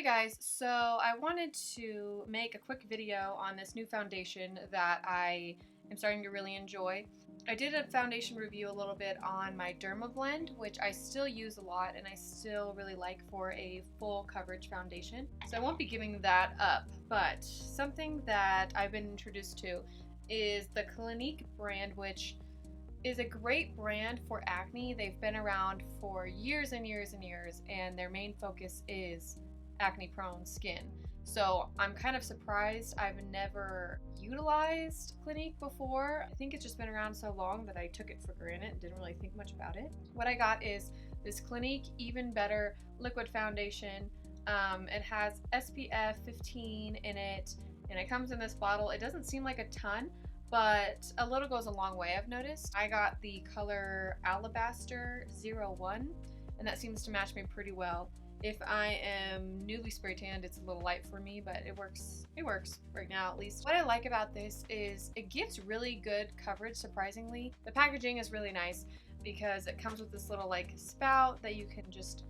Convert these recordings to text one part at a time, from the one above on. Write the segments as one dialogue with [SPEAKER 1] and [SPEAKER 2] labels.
[SPEAKER 1] Hey guys, so I wanted to make a quick video on this new foundation that I am starting to really enjoy. I did a foundation review a little bit on my DERMABLEND, which I still use a lot and I still really like for a full coverage foundation. So I won't be giving that up, but something that I've been introduced to is the Clinique brand, which is a great brand for acne. They've been around for years and years and years, and their main focus is acne prone skin. So I'm kind of surprised I've never utilized Clinique before. I think it's just been around so long that I took it for granted and didn't really think much about it. What I got is this Clinique Even Better liquid foundation. It has SPF 15 in it, and it comes in this bottle. It doesn't seem like a ton, but a little goes a long way, I've noticed. I got the color Alabaster 01, and that seems to match me pretty well. If I am newly spray tanned, it's a little light for me, but it works right now at least. What I like about this is it gives really good coverage, surprisingly. The packaging is really nice because it comes with this little like spout that you can just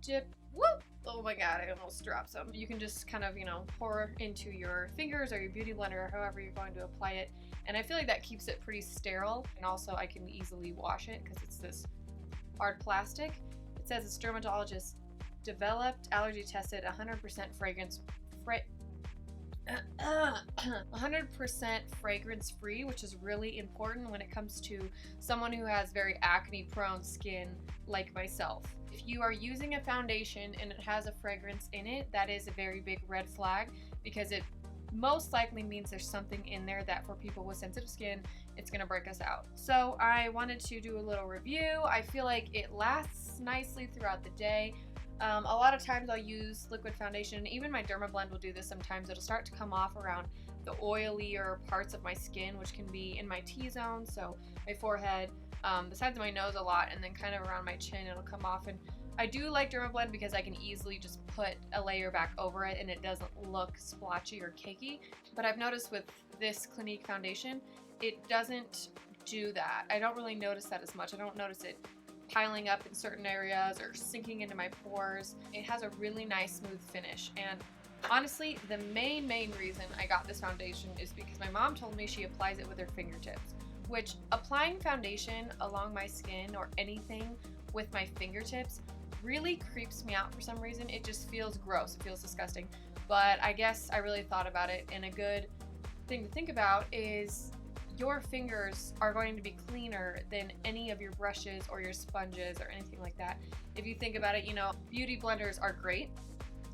[SPEAKER 1] dip. Whoop! Oh my god, I almost dropped some. You can just kind of, pour into your fingers or your beauty blender or however you're going to apply it. And I feel like that keeps it pretty sterile. And also I can easily wash it because it's this hard plastic. It says it's dermatologist developed, allergy tested, 100% fragrance 100% fragrance free, which is really important when it comes to someone who has very acne prone skin like myself. If you are using a foundation and it has a fragrance in it, that is a very big red flag because it most likely means there's something in there that for people with sensitive skin, it's gonna break us out. So I wanted to do a little review. I feel like it lasts nicely throughout the day. A lot of times I'll use liquid foundation, and even my DERMABLEND will do this sometimes. It'll start to come off around the oilier parts of my skin, which can be in my T-zone, so my forehead, the sides of my nose a lot, and then kind of around my chin it'll come off. And I do like DERMABLEND because I can easily just put a layer back over it and it doesn't look splotchy or cakey. But I've noticed with this Clinique foundation, it doesn't do that. I don't really notice that as much. I don't notice it piling up in certain areas or sinking into my pores. It has a really nice smooth finish, and honestly the main reason I got this foundation is because my mom told me she applies it with her fingertips, which applying foundation along my skin or anything with my fingertips really creeps me out for some reason. It just feels gross, it feels disgusting. But I guess I really thought about it, and a good thing to think about is your fingers are going to be cleaner than any of your brushes or your sponges or anything like that. If you think about it, beauty blenders are great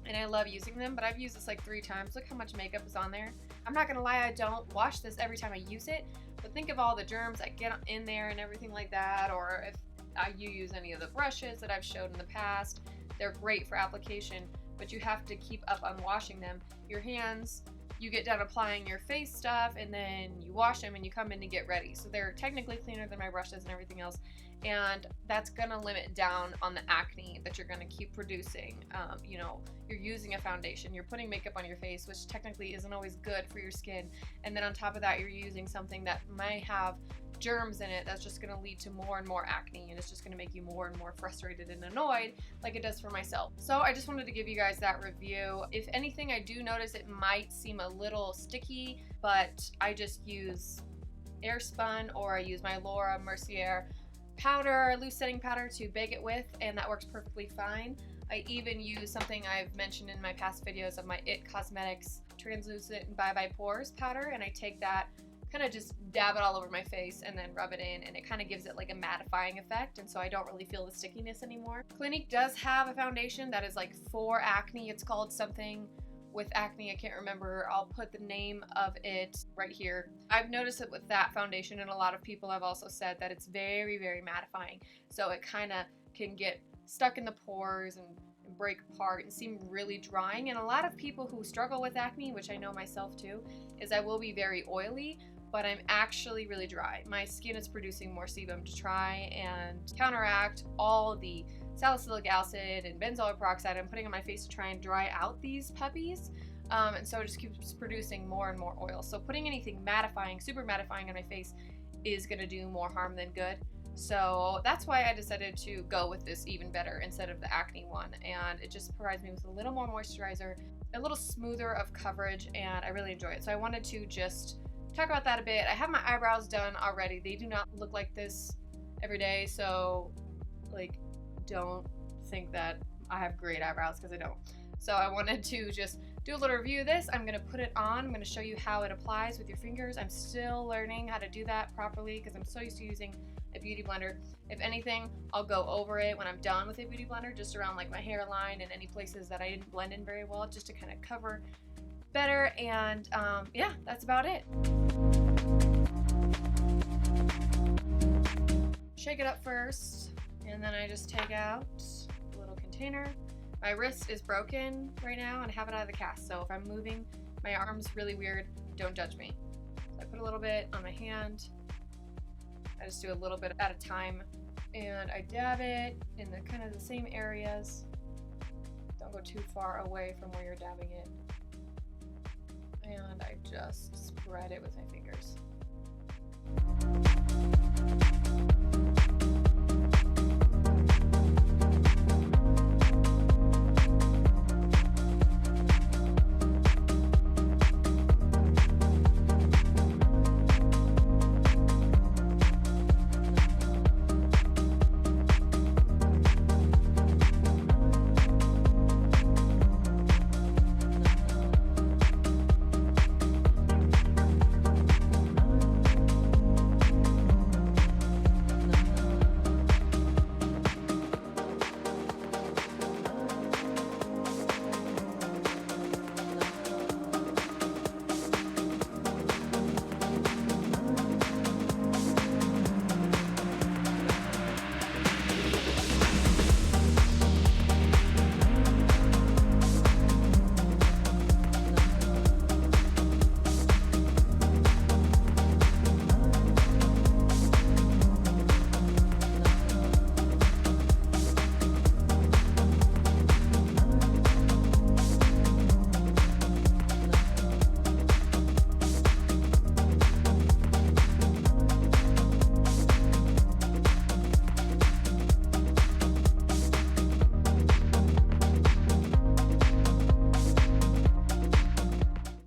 [SPEAKER 1] and I love using them, but I've used this like 3 times. Look how much makeup is on there. I'm not gonna lie, I don't wash this every time I use it, but think of all the germs that get in there and everything like that. Or if you use any of the brushes that I've showed in the past, they're great for application, but you have to keep up on washing them. Your hands, you get done applying your face stuff and then you wash them and you come in to get ready. So they're technically cleaner than my brushes and everything else. And that's gonna limit down on the acne that you're gonna keep producing. You're using a foundation, you're putting makeup on your face, which technically isn't always good for your skin. And then on top of that, you're using something that might have germs in it that's just going to lead to more and more acne, and it's just going to make you more and more frustrated and annoyed like it does for myself. So I just wanted to give you guys that review. If anything, I do notice it might seem a little sticky, but I just use air spun, or I use my Laura Mercier powder, loose setting powder to bake it with, and that works perfectly fine. I even use something I've mentioned in my past videos of my IT Cosmetics translucent Bye Bye Pores powder, and I take that, kind of just dab it all over my face and then rub it in, and it kind of gives it like a mattifying effect, and so I don't really feel the stickiness anymore. Clinique does have a foundation that is like for acne. It's called something with acne, I can't remember. I'll put the name of it right here. I've noticed it with that foundation, and a lot of people have also said that it's very mattifying, so it kind of can get stuck in the pores and break apart and seem really drying. And a lot of people who struggle with acne, which I know myself too, is I will be very oily, but I'm actually really dry. My skin is producing more sebum to try and counteract all the salicylic acid and benzoyl peroxide I'm putting on my face to try and dry out these puppies. And so it just keeps producing more and more oil. So putting anything mattifying, super mattifying on my face is gonna do more harm than good. So that's why I decided to go with this Even Better instead of the acne one, and it just provides me with a little more moisturizer, a little smoother of coverage, and I really enjoy it. So I wanted to just talk about that a bit. I have my eyebrows done already. They do not look like this every day, so like don't think that I have great eyebrows, because I don't. So I wanted to just do a little review of this. I'm going to put it on. I'm going to show you how it applies with your fingers. I'm still learning how to do that properly because I'm so used to using a beauty blender. If anything, I'll go over it when I'm done with a beauty blender, just around like my hairline and any places that I didn't blend in very well, just to kind of cover better. And yeah, that's about it. Shake it up first, and then I just take out a little container. My wrist is broken right now and I have it out of the cast, so if I'm moving my arms really weird, don't judge me. So I put a little bit on my hand. I just do a little bit at a time, and I dab it in the kind of the same areas. Don't go too far away from where you're dabbing it. And I just spread it with my fingers.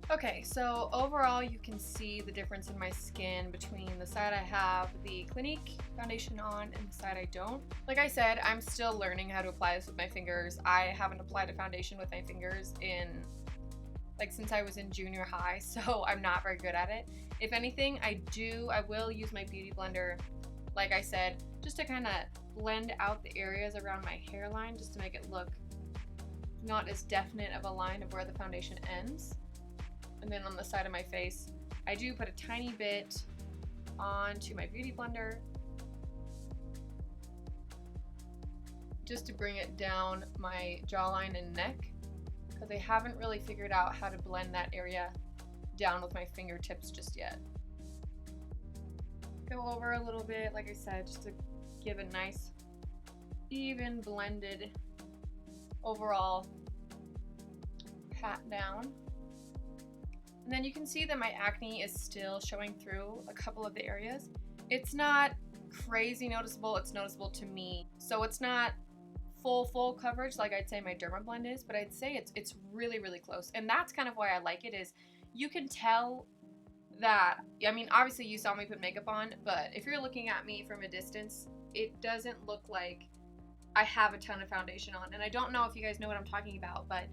[SPEAKER 1] Okay, so overall you can see the difference in my skin between the side I have the Clinique foundation on and the side I don't. Like I said, I'm still learning how to apply this with my fingers. I haven't applied a foundation with my fingers since I was in junior high, so I'm not very good at it. If anything, I will use my beauty blender, like I said, just to kind of blend out the areas around my hairline, just to make it look not as definite of a line of where the foundation ends. And then on the side of my face, I do put a tiny bit onto my beauty blender just to bring it down my jawline and neck, because I haven't really figured out how to blend that area down with my fingertips just yet. Go over a little bit, like I said, just to give a nice, even blended overall pat down. And then you can see that my acne is still showing through a couple of the areas. It's not crazy noticeable, it's noticeable to me. So it's not full coverage like I'd say my DERMABLEND is, but I'd say it's really, really close. And that's kind of why I like it, is you can tell that, I mean, obviously you saw me put makeup on, but if you're looking at me from a distance, it doesn't look like I have a ton of foundation on. And I don't know if you guys know what I'm talking about, but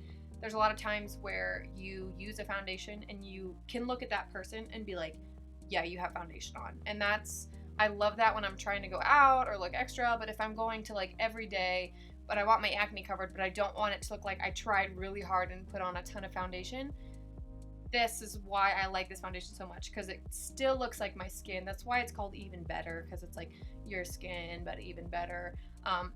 [SPEAKER 1] there's a lot of times where you use a foundation and you can look at that person and be like, yeah, you have foundation on. And I love that when I'm trying to go out or look extra, but if I'm going to like every day, but I want my acne covered, but I don't want it to look like I tried really hard and put on a ton of foundation, this is why I like this foundation so much, because it still looks like my skin. That's why it's called Even Better, because it's like your skin, but even better.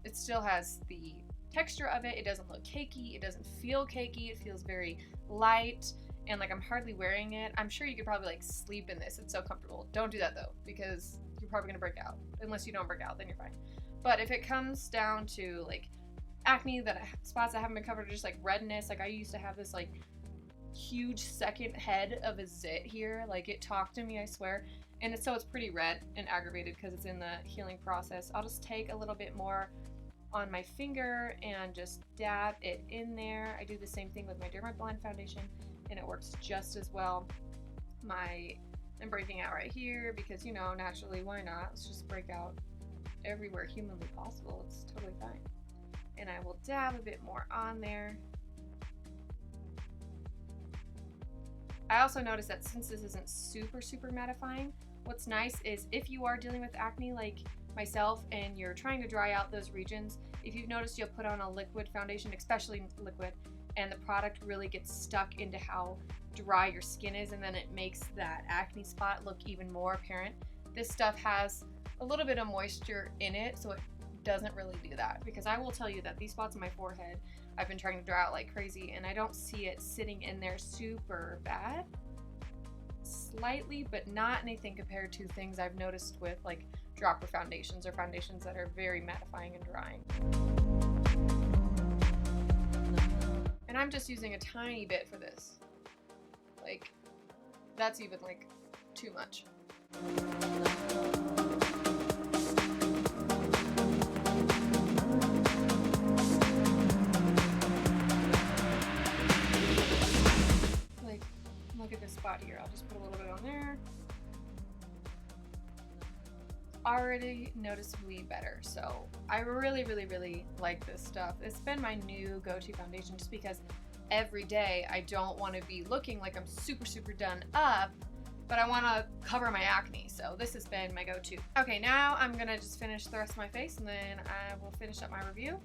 [SPEAKER 1] It still has the texture of it. It doesn't look cakey. It doesn't feel cakey. It feels very light, and like I'm hardly wearing it. I'm sure you could probably like sleep in this. It's so comfortable. Don't do that though, because you're probably gonna break out. Unless you don't break out, then you're fine. But if it comes down to like acne, spots that haven't been covered, or just like redness, like I used to have this like huge second head of a zit here, like it talked to me, I swear. and so it's pretty red and aggravated because it's in the healing process. I'll just take a little bit more on my finger and just dab it in there. I do the same thing with my DERMABLEND foundation and it works just as well. I'm breaking out right here because, you know, naturally, why not? Let's just break out everywhere humanly possible. It's totally fine. And I will dab a bit more on there. I also noticed that since this isn't super mattifying, what's nice is if you are dealing with acne like myself and you're trying to dry out those regions, if you've noticed, you'll put on a liquid foundation, especially liquid, and the product really gets stuck into how dry your skin is, and then it makes that acne spot look even more apparent. This stuff has a little bit of moisture in it, so it doesn't really do that, because I will tell you that these spots on my forehead I've been trying to dry out like crazy, and I don't see it sitting in there super bad. Slightly, but not anything compared to things I've noticed with like dropper foundations or foundations that are very mattifying and drying. And I'm just using a tiny bit for this. Like, that's even like too much. Like, look at this spot here. I'll just put a little bit on there. Already noticeably better. So I really like this stuff. It's been my new go-to foundation just because every day I don't want to be looking like I'm super done up, but I want to cover my acne. So this has been my go-to. Okay, now I'm gonna just finish the rest of my face and then I will finish up my review.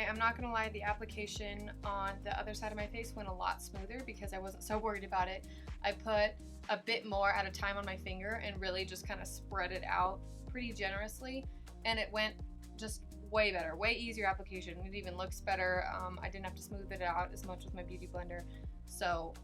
[SPEAKER 1] I'm not gonna lie, the application on the other side of my face went a lot smoother because I wasn't so worried about it. I put a bit more at a time on my finger and really just kind of spread it out pretty generously, and it went just way better, way easier application. It even looks better. I didn't have to smooth it out as much with my beauty blender, so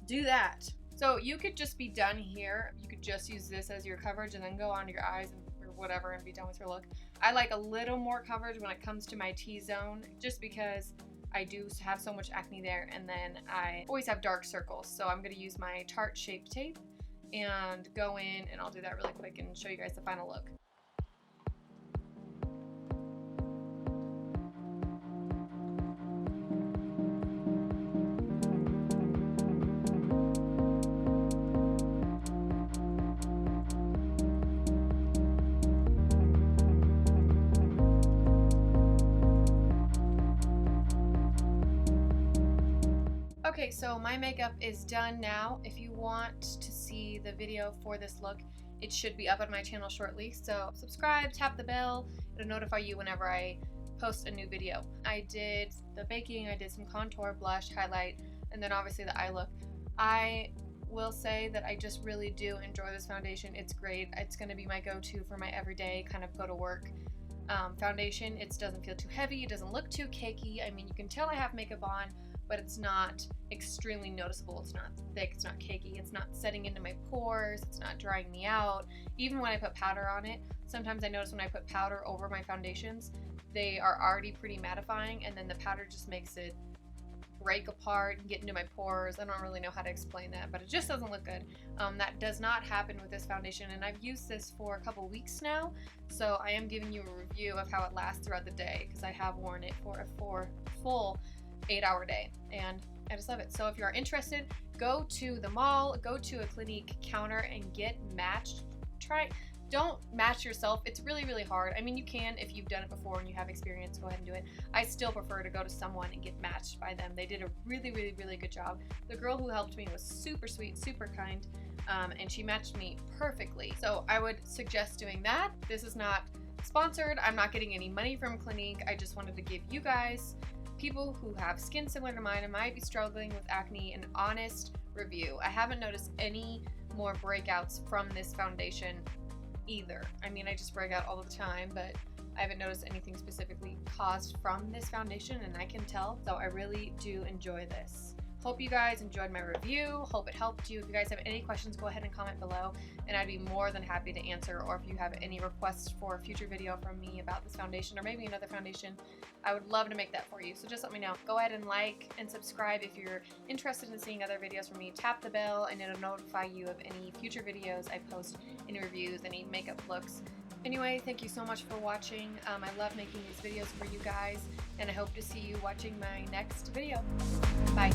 [SPEAKER 1] do that. So you could just be done here. You could just use this as your coverage and then go on to your eyes and whatever and be done with your look. I like a little more coverage when it comes to my T-zone just because I do have so much acne there, and then I always have dark circles. So I'm going to use my Tarte Shape Tape and go in, and I'll do that really quick and show you guys the final look. Okay, so my makeup is done now. If you want to see the video for this look, it should be up on my channel shortly. So subscribe, tap the bell, it'll notify you whenever I post a new video. I did the baking, I did some contour, blush, highlight, and then obviously the eye look. I will say that I just really do enjoy this foundation. It's great. It's going to be my go-to for my everyday kind of go to work foundation. It doesn't feel too heavy, it doesn't look too cakey. I mean, you can tell I have makeup on, but it's not extremely noticeable. It's not thick, it's not cakey, it's not setting into my pores, it's not drying me out. Even when I put powder on it, sometimes I notice when I put powder over my foundations, they are already pretty mattifying, and then the powder just makes it break apart and get into my pores. I don't really know how to explain that, but it just doesn't look good. That does not happen with this foundation, and I've used this for a couple weeks now, so I am giving you a review of how it lasts throughout the day because I have worn it for a full 8-hour day, and I just love it. So if you are interested, go to the mall, go to a Clinique counter and get matched. Don't match yourself. It's really hard. I mean, you can if you've done it before and you have experience, go ahead and do it. I still prefer to go to someone and get matched by them. They did a really good job. The girl who helped me was super sweet, super kind, and she matched me perfectly. So I would suggest doing that. This is not sponsored. I'm not getting any money from Clinique. I just wanted to give you guys people who have skin similar to mine and might be struggling with acne an honest review. I haven't noticed any more breakouts from this foundation either. I mean, I just break out all the time, but I haven't noticed anything specifically caused from this foundation, and I can tell, so I really do enjoy this. Hope you guys enjoyed my review. Hope it helped you. If you guys have any questions, go ahead and comment below, and I'd be more than happy to answer. Or if you have any requests for a future video from me about this foundation or maybe another foundation, I would love to make that for you. So just let me know. Go ahead and like and subscribe if you're interested in seeing other videos from me. Tap the bell and it'll notify you of any future videos I post, any reviews, any makeup looks. Anyway, thank you so much for watching. I love making these videos for you guys, and I hope to see you watching my next video. Bye.